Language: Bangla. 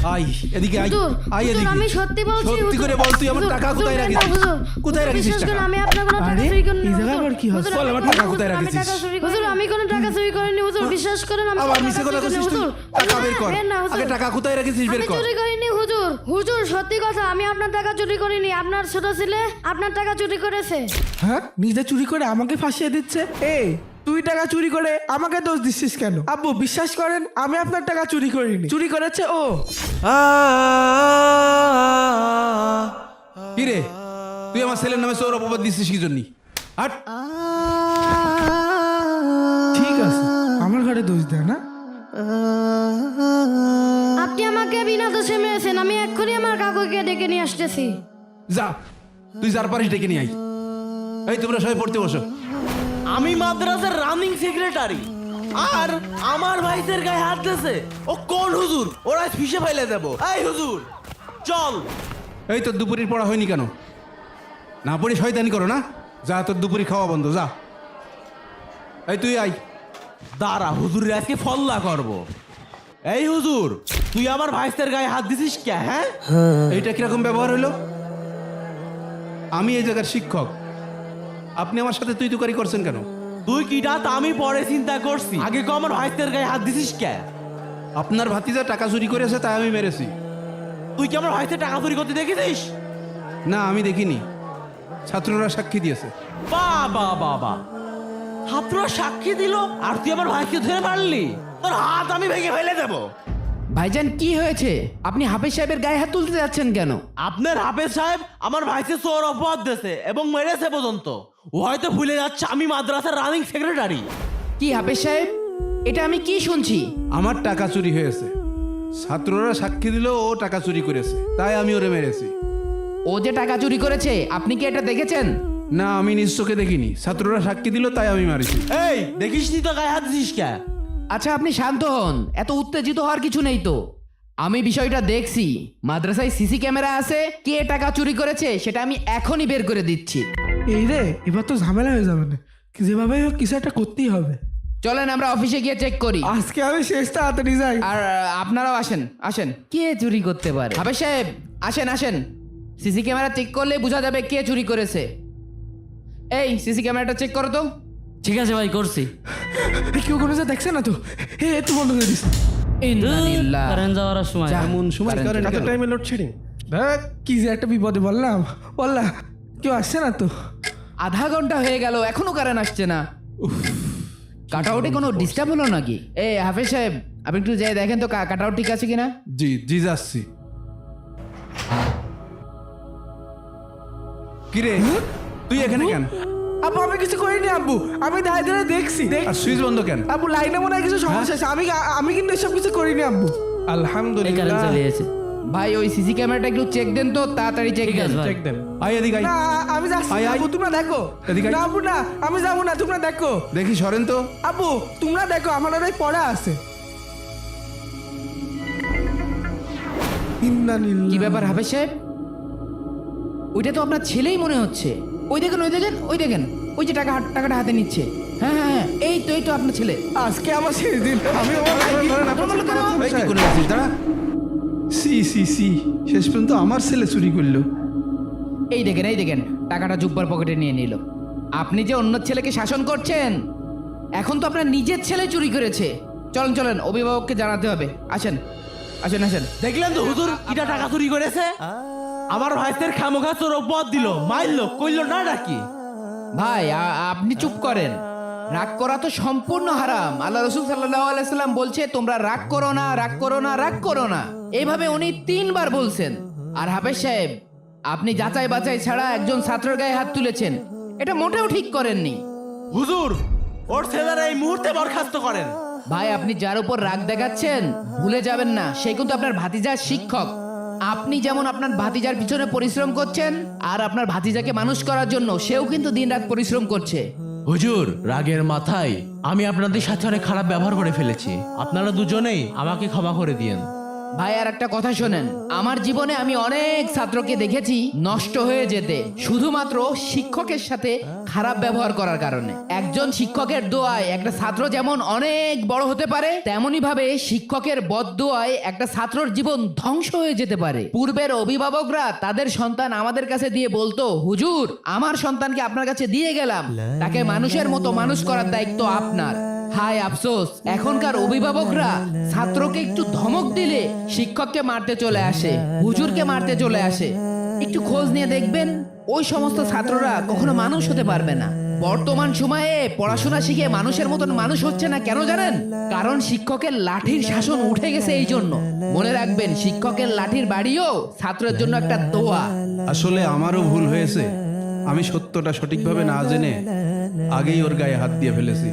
আই এদিকে আই, হুজুর, আই হুজুর, এদিকে। আমি সত্যি বলছি, সত্যি হুজুর। করে বল, তুই আমার হুজুর, টাকা হুজুর, কোথায় দেন না, রাখিস? হুজুর। কোথায় রাখিস বিশ্বাস টাকা? করুন, আমি আপনার কোনো টাকা আরে, চুরি করিনি, এই হুজুর। জায়গায় আবার কি হচ্ছে? হুজুর, বল, আমি আমার কোনো- টাকা হুজুর, কোথায় আমি রাখিস? টাকা চুরি করিনি। হুজুর, আমি কোনো টাকা চুরি করিনি, হুজুর, বিশ্বাস করেন, আমি আবার কোনো মিছে টাকা কথা চুরি কইছিস করিনি, তুই? হুজুর। টাকা বের কর। দেন না, হুজুর। আগে টাকা কোথায় রাখিস বের আমি কর। চুরি করিনি, হুজুর। হুজুর, সত্যি কথা, আমি আপনার টাকা চুরি করিনি। আপনার ছোট ছেলে আপনার টাকা চুরি করেছে। হ্যাঁ, নিজে চুরি করে আমাকে ফাঁসিয়ে দিচ্ছে। এই, তুই টাকা চুরি করে আমাকে দোষ দিচ্ছিস কেন? আব্বু, বিশ্বাস করেন, আমি আপনার টাকা চুরি করিনি, চুরি করেছে ও। কি রে, তুই আমার ছেলের নামে চোর অপবাদ দিচ্ছিস কি জন্য? হাট। ঠিক আছে, আমার ঘরে দোষ দেয় না। আপনি আমাকে বিনা দোষে মেরেছেন। আমি এক্ষুনি আমার কাকুকে ডেকে নিয়ে আসতেছি। যা, তুই যার পারিস ডেকে নিয়ে আই। এই তোমরা সবাই পড়তে বসো। আমি মাদ্রাসার রানিং সেক্রেটারি, আর আমার ভাইদের গায়ে হাত দিয়েছে। ও কোন হুজুর? ওরা ফিসে ফেলে দেব। এই হুজুর চল। এই তোর দুপুরের পড়া হয়নি কেন? না পড়ি শয়তানি করো না? যা, তোর দুপুরি খাওয়া বন্ধ, যা। এই তুই আই। দাঁড়া, হুজুরের আজকে ফল্লা করব। এই হুজুর, তুই আমার ভাইদের গায়ে হাত দিছিস কে? হ্যাঁ, এইটা কিরকম ব্যবহার হলো? আমি এই জায়গার শিক্ষক, আপনি আমার সাথে তুই তুকারি করছেন কেন? তুই কিটা তা আমি পরে চিন্তা করছি, আগে কো আমার ভাইদের গায়ে হাত দিছিস কে? আপনার ভাতিজা টাকা চুরি করেছে, তাই আমি মেরেছি। তুই কি আমার ভাইদের টাকা চুরি করতে দেখেছিস? না, আমি দেখিনি, ছাত্ররা সাক্ষী দিয়েছে। বাবা বাবা, ছাত্ররা সাক্ষী দিল আর তুই আমার ভাইকে ধরে মারলি? তোর হাত আমি ভেঙে ফেলে দেবো। ভাইজান, কি হয়েছে? আপনি হাফেজ সাহেবের গায়ে হাত তুলতে যাচ্ছেন কেন? আপনার হাফেজ সাহেব আমার ভাইকে চোর অপবাদ দিয়েছে এবং মেরেছে পর্যন্ত। ও হয়তো ভুলে যাচ্ছে আমি মাদ্রাসার রানিং সেক্রেটারি। কি হাফেজ সাহেব, এটা আমি কি শুনছি? আমার টাকা চুরি হয়েছে, ছাত্ররা সাক্ষী দিল ও টাকা চুরি করেছে, তাই আমি ওরে মেরেছি। ও যে টাকা চুরি করেছে, আপনি কি এটা দেখেছেন? না, আমি নিজ চোখে দেখিনি, ছাত্ররা সাক্ষী দিল তাই আমি মারিছি। এই দেখিস নি তো গায়ে হাত দিছিস কে? আচ্ছা, আপনি শান্ত হন, এত উত্তেজিত হওয়ার কিছু নেই তো। আমি বিষয়টা দেখছি, মাদ্রাসায় সিসি ক্যামেরা আছে, কে টাকা চুরি করেছে সেটা আমি এখনই বের করে দিচ্ছি। এই রে, এবার তো ঝামেলা হয়ে যাবে না, যেভাবে হোক কিছু একটা করতেই হবে। চলেন আমরা অফিসে গিয়ে চেক করি। আজকে আমি শেষ তাড়াতাড়ি যাই। আর আপনারাও আসেন আসেন। কে চুরি করতে পারে? হাফেজ সাহেব, আসেন আসেন, সিসি ক্যামেরা চেক করলে বোঝা যাবে কে চুরি করেছে। এই সিসি ক্যামেরাটা চেক করো তো। ঠিক আছে ভাই, করছি। কেউ কোনো যা দেখছে না তো? হে, একটু বন্ধ করে দিস। ইন্নালিল্লাহ। কারেন্ট যাওয়ার সময় যা। এমন সময় কারেন্ট করেন এত কেন? টাইমে লোডশেডিং, দেখ কি যে একটা বিপদে বললাম। কেউ আসছে না তো? আধা ঘন্টা হয়ে গেল, এখনো কারেন্ট আসছে না। কাটআউটে কোনো ডিস্টার্ব হলো নাকি? এই হাফেজ সাহেব, আপনি একটু যাই দেখেন তো কাটআউট ঠিক আছে কিনা। জি জি, যাচ্ছি। কিরে, তুই এখানে কেন? আব্বু, আমি কিছু করিনি আব্বু, আমি দাঁড়িয়ে দাঁড়িয়ে দেখছি। আর সুইচ বন্ধ কেন? আব্বু, লাইনে মনে হয় কিছু সমস্যা আছে। আমি কিন্তু এসব কিছু করিনি আব্বু। এই কারেন্ট আলহামদুলিল্লাহ। চলে গেছে। ভাই, ওই সিসি ক্যামেরাটা একটু চেক দেন তো, তাড়াতাড়ি চেক ঠিক দেন। আছে ভাই। চেক দেন। আই এদিকে আই। না, আমি যাচ্ছি আয়, না, আয়। আব্বু, তোমরা দেখো। এদিকে আয়। না আব্বু, না, আমি যাবো না, তোমরা দেখো। দেখি সরেন তো। আব্বু, তোমরা দেখো, আমার ওরাই পড়া আছে। কি ব্যাপার হাফেজ সাহেব? ওইটা তো আপনার ছেলেই মনে হচ্ছে। ওই দেখেন ওই দেখেন ওই দেখেন, ওই যে টাকাটা হাতে নিচ্ছে। হ্যাঁ হ্যাঁ হ্যাঁ, এই তো আপনার ছেলে। আজকে আমার শেষ দিন। আমি এই কি করে আছিস? দাঁড়া। সি সি সি, শেষ পর্যন্ত আমার ছেলে চুরি করলো। এই দেখেন টাকাটা জুব্বার পকেটে নিয়ে নিল। আপনি যে অন্য ছেলেকে শাসন করছেন, এখন তো আপনার নিজের ছেলে চুরি করেছে। চলেন অভিভাবককে জানাতে হবে। আসেন। দেখলেন তো হুজুর কিটা টাকা চুরি করেছে? আমার ভাইদের খামোখা চোর অপবাদ দিল, মারলো, কইলো না নাকি? ভাই, আপনি চুপ করেন। রাগ করা তো সম্পূর্ণ হারাম। আল্লাহ রসুল সাল্লাল্লাহু আলাইহি সাল্লাম বলছে, তোমরা রাগ করো না। এইভাবে উনি 3 বার বলছেন। আর হাফেজ সাহেব, আপনি যাচাই বাছাই ছাড়া একজন ছাত্রের গায়ে হাত তুলেছেন, এটা মোটেও ঠিক করেননি। হুজুর, ওর ছেলেরা এই মুহূর্তে বরখাস্ত করেন। ভাই, আপনি যার উপর রাগ দেখাচ্ছেন, ভুলে যাবেন না সে কিন্তু আপনার ভাতিজার শিক্ষক। আপনি যেমন আপনার ভাতিজার পিছনে পরিশ্রম করছেন, আর আপনার ভাতিজাকে মানুষ করার জন্য সেও কিন্তু দিনরাত পরিশ্রম করছে। হুজুর, রাগের মাথায় আমি আপনাদের সাথে অনেক খারাপ ব্যবহার করে ফেলেছি। আপনারা দুজনেই আমাকে ক্ষমা করে দিয়েন। ভাই আর একটা কথা শোনেন, আমার জীবনে আমি অনেক ছাত্রকে দেখেছি নষ্ট হয়ে যেতে শুধুমাত্র শিক্ষকের সাথে খারাপ ব্যবহার করার কারণে। একজন শিক্ষকের দোয়ায় একটা ছাত্র যেমন অনেক বড় হতে পারে, তেমনি ভাবে শিক্ষকের বদদোয়ায় একটা ছাত্রর জীবন ধ্বংস হয়ে যেতে পারে। পূর্বের অভিভাবকরা তাদের সন্তান আমাদের কাছে দিয়ে বলতো, হুজুর আমার সন্তানকে আপনার কাছে দিয়ে গেলাম, তাকে মানুষের মতো মানুষ করার দায়িত্ব আপনার। হায় আফসোস, এখনকার অভিভাবকরা ছাত্রকে একটু ধমক দিলে শিক্ষককে মারতে চলে আসে, হুজুরকে মারতে চলে আসে। একটু খোঁজ নিয়ে দেখবেন ওই সমস্ত ছাত্ররা কখনো মানুষ হতে পারবে না। বর্তমান সময়ে পড়াশোনা শিখে মানুষের মতন মানুষ হচ্ছে না, কেন জানেন? কারণ শিক্ষকের লাঠির শাসন উঠে গেছে। এই জন্য মনে রাখবেন, শিক্ষকের লাঠির বাড়িও ছাত্রের জন্য একটা দোয়া। আসলে আমারও ভুল হয়েছে, আমি সত্যটা সঠিকভাবে না জেনে আগেই ওর গায়ে হাত দিয়ে ফেলেছি।